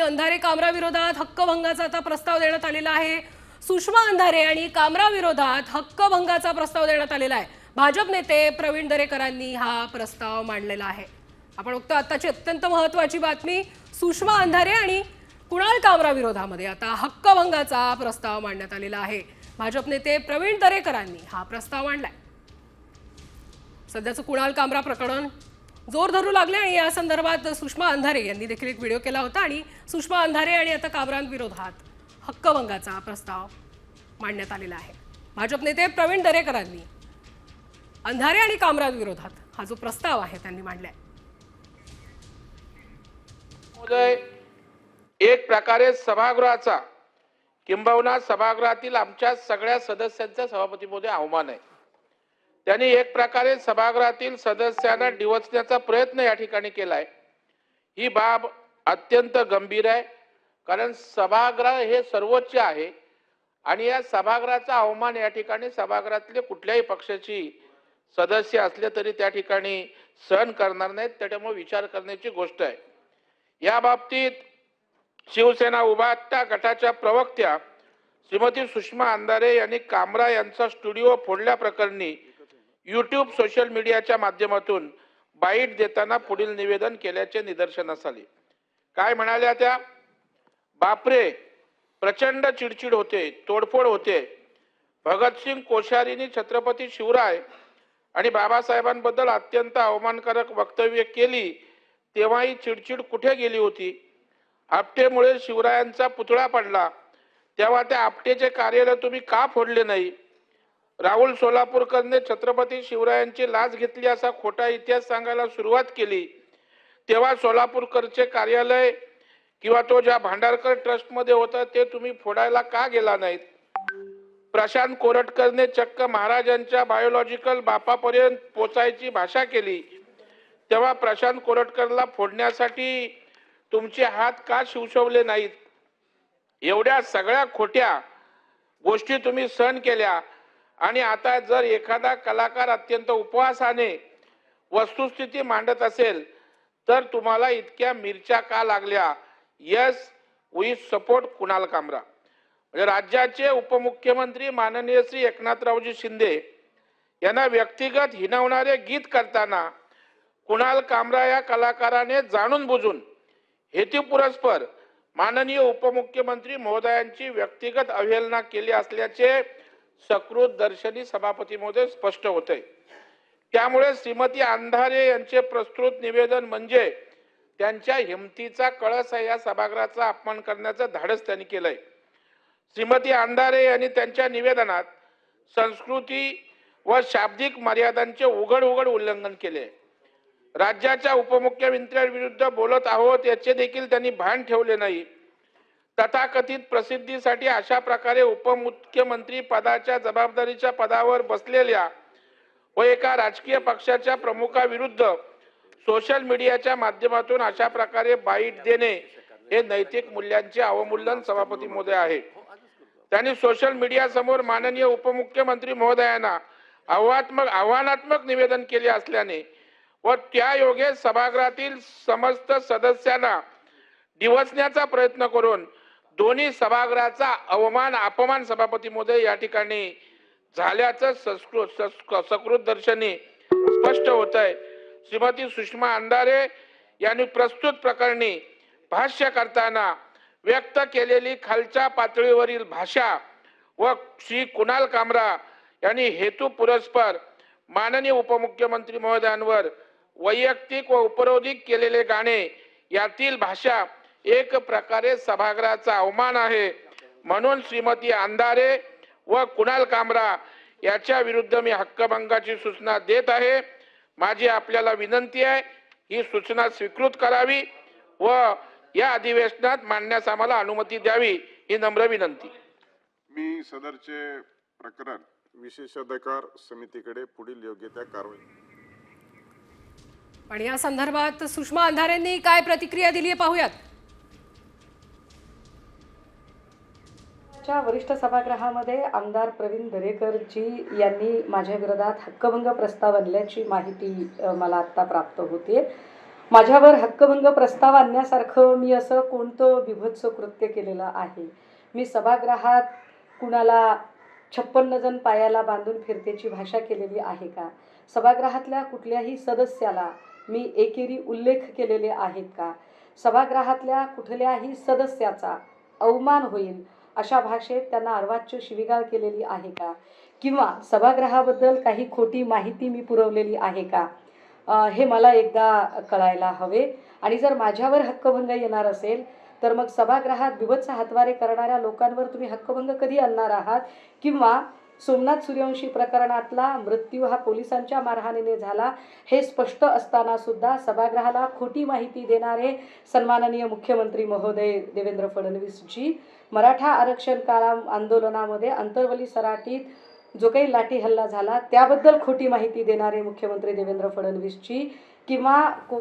अंधारे कामरा विरोधात हक्कभंगाचा आता प्रस्ताव देण्यात आलेला आहे। सुषमा अंधारे आणि कामरा विरोधात हक्कभंगाचा प्रस्ताव देण्यात आलेला आहे। भाजप नेते प्रवीण दरेकरांनी हा प्रस्ताव मांडलेला आहे। आपण बघतो आताची अत्यंत महत्त्वाची बातमी, सुषमा अंधारे आणि कुणाल कामरा विरोधामध्ये आता हक्कभंगाचा प्रस्ताव मांडण्यात आलेला आहे। भाजप नेते प्रवीण दरेकरांनी हा प्रस्ताव मांडलाय। सध्याचं कुणाल कामरा प्रकरण जोर धरू लागले आणि या संदर्भात सुषमा अंधारे यांनी देखील एक व्हिडिओ केला होता आणि सुषमा अंधारे आणि आता कामरांविरोधात हक्कभंगाचा प्रस्ताव मांडण्यात आलेला आहे। भाजप नेते प्रवीण दरेकरांनी अंधारे आणि कामरांविरोधात हा जो प्रस्ताव आहे त्यांनी मांडलाय। एक प्रकारे सभागृहाचा किंबहुना सभागृहातील आमच्या सगळ्या सदस्यांचा सभापती महोदय अवमान आहे। त्यांनी एक प्रकारे सभागृहातील सदस्यांना डिवचण्याचा प्रयत्न या ठिकाणी केलाय। ही बाब अत्यंत गंभीर आहे, कारण सभागृह हे सर्वोच्च आहे आणि या सभागृहाचा अवमान या ठिकाणी सभागृहातले कुठल्याही पक्षाची सदस्य असले तरी त्या ठिकाणी सहन करणार नाहीत। त्यामुळे विचार करण्याची गोष्ट आहे। या बाबतीत शिवसेना उभाटा गटाच्या प्रवक्त्या श्रीमती सुषमा अंधारे यांनी कामरा यांचा स्टुडिओ फोडल्या प्रकरणी YouTube सोशल मीडियाच्या माध्यमातून बाईट देताना पुढील निवेदन केल्याचे निदर्शनास आले। काय म्हणाल्या त्या? बापरे, प्रचंड चिडचिड होते, तोडफोड होते। भगतसिंग कोश्यारींनी छत्रपती शिवराय आणि बाबासाहेबांबद्दल अत्यंत अवमानकारक वक्तव्य केली, तेव्हाही चिडचिड कुठे गेली होती? आपटेमुळे शिवरायांचा पुतळा पडला, तेव्हा त्या आपटेचे कार्यालय तुम्ही का फोडले नाही? राहुल सोलापूरकरने छत्रपती शिवरायांची लाच घेतली असा खोटा इतिहास सांगायला सुरुवात केली, तेव्हा सोलापूरकरचे कार्यालय किंवा तो ज्या भांडारकर ट्रस्ट मध्ये होता ते तुम्ही फोडायला का गेला नाहीत? प्रशांत कोरटकरने चक्क महाराजांच्या बायोलॉजिकल बापापर्यंत पोचायची भाषा केली, तेव्हा प्रशांत कोरटकरला फोडण्यासाठी तुमचे हात का शिवशवले नाहीत? एवढ्या सगळ्या खोट्या गोष्टी तुम्ही सहन केल्या आणि आता जर एखादा कलाकार अत्यंत उपवासाने वस्तुस्थिती मांडत असेल तर तुम्हाला इतक्या मिरच्या का लागल्या? यस, वी सपोर्ट कुणाल कामरा। म्हणजे राज्याचे उपमुख्यमंत्री माननीय श्री एकनाथरावजी शिंदे यांना व्यक्तिगत हिणवणारे गीत करताना कुणाल कामरा या कलाकाराने जाणून बुजून हेतुपुरस्पर माननीय उपमुख्यमंत्री महोदयांची व्यक्तिगत अवहेलना केली असल्याचे सकृत दर्शनी सभापती महोदय स्पष्ट होते। त्यामुळे श्रीमती अंधारे यांचे प्रस्तुत निवेदन म्हणजे त्यांच्या हिमतीचा कळस आहे। या सभागृहाचा अपमान करण्याचं धाडस त्यांनी केलंय। श्रीमती अंधारे यांनी त्यांच्या निवेदनात संस्कृती व शाब्दिक मर्यादांचे उघड उल्लंघन केले। राज्याच्या उपमुख्यमंत्र्यांविरुद्ध बोलत आहोत याचे देखील त्यांनी भान ठेवले नाही। तथाकथित प्रसिद्धीसाठी अशा प्रकारे उपमुख्यमंत्री पदाच्या जबाबदारीच्या पदावर बसलेल्या व एका राजकीय पक्षाच्या प्रमुखाविरुद्ध सोशल मीडियाच्या माध्यमातून अशा प्रकारे बाईट देणे हे नैतिक मूल्यांचे अवमूल्यन सभापती महोदय आहे। त्यांनी सोशल मीडिया समोर माननीय उपमुख्यमंत्री महोदयांना आव्हानात्मक निवेदन केले असल्याने व त्या योगे सभागृहातील समस्त सदस्यांना डिवचण्याचा प्रयत्न करून दोन्ही सभागृहाचा अपमान सभापती महोदय या ठिकाणी झाल्याचं सकृत दर्शनी स्पष्ट होत आहे। श्रीमती सुषमा अंधारे यांनी प्रस्तुत प्रकरणी भाष्य करताना व्यक्त केलेली खालच्या पातळीवरील भाषा व श्री कुणाल कामरा यांनी हेतुपुरस्पर माननीय उपमुख्यमंत्री महोदयांवर वैयक्तिक व उपरोधिक केलेले गाणे यातील भाषा एक प्रकारे सभागृहाचा अवमान आहे। म्हणून श्रीमती अंधारे व कुणाल कामरा याच्या विरुद्ध मी हक्कभंगाची सूचना देत आहे। माझी आपल्याला विनंती आहे, ही सूचना स्वीकृत करावी व या अधिवेशनात मांडण्यास आम्हाला अनुमती द्यावी, ही नम्र विनंती। मी सदरचे प्रकरण विशेषाधिकार समितीकडे पुढील योग्य त्या कारवाई। पण या संदर्भात सुषमा अंधारेंनी काय प्रतिक्रिया दिली आहे पाहूयात। वरिष्ठ सभागृहामध्ये आमदार प्रवीण दरेकर जी यांनी माझ्या विरोधात हक्कभंग प्रस्ताव आणल्याची माहिती मला आता प्राप्त होते माझ्यावर हक्कभंग प्रस्ताव आणण्यासारखं मी असं कोणतं बिभत्स कृत्य केलेलं आहे? मी सभागृहात कुणाला 56 जण पायाला बांधून फिरतेची भाषा केलेली आहे का? सभागृहातल्या कुठल्याही सदस्याला मी एकेरी उल्लेख केलेले आहेत का? सभागृहातल्या कुठल्याही सदस्याचा अवमान होईल अशा भाषेत त्यांना अर्वाच्य शिवीगाळ केलेली आहे का? किंवा सभागृहाबद्दल काही खोटी माहिती मी पुरवलेली आहे का? हे मला एकदा कळायला हवे. आणि जर माझ्यावर हक्कभंग येणार असेल तर मग सभागृहात बिभत्स हातवारे करणाऱ्या लोकांवर तुम्ही हक्कभंग कधी आणणार आहात? किंवा सोमनाथ सूर्यवंशी प्रकरणातला मृत्यू हा पोलिसांच्या मारहाणीने झाला हे स्पष्ट असताना सुद्धा सभागृहाला खोटी माहिती देणारे सन्माननीय मुख्यमंत्री महोदय देवेंद्र फडणवीसजी मराठा आरक्षण आंदोलनामध्ये अंतरवली सराटीत जो काही लाठी हल्ला झाला त्याबद्दल खोटी माहिती देणारे मुख्यमंत्री देवेंद्र फडणवीसजी किंवा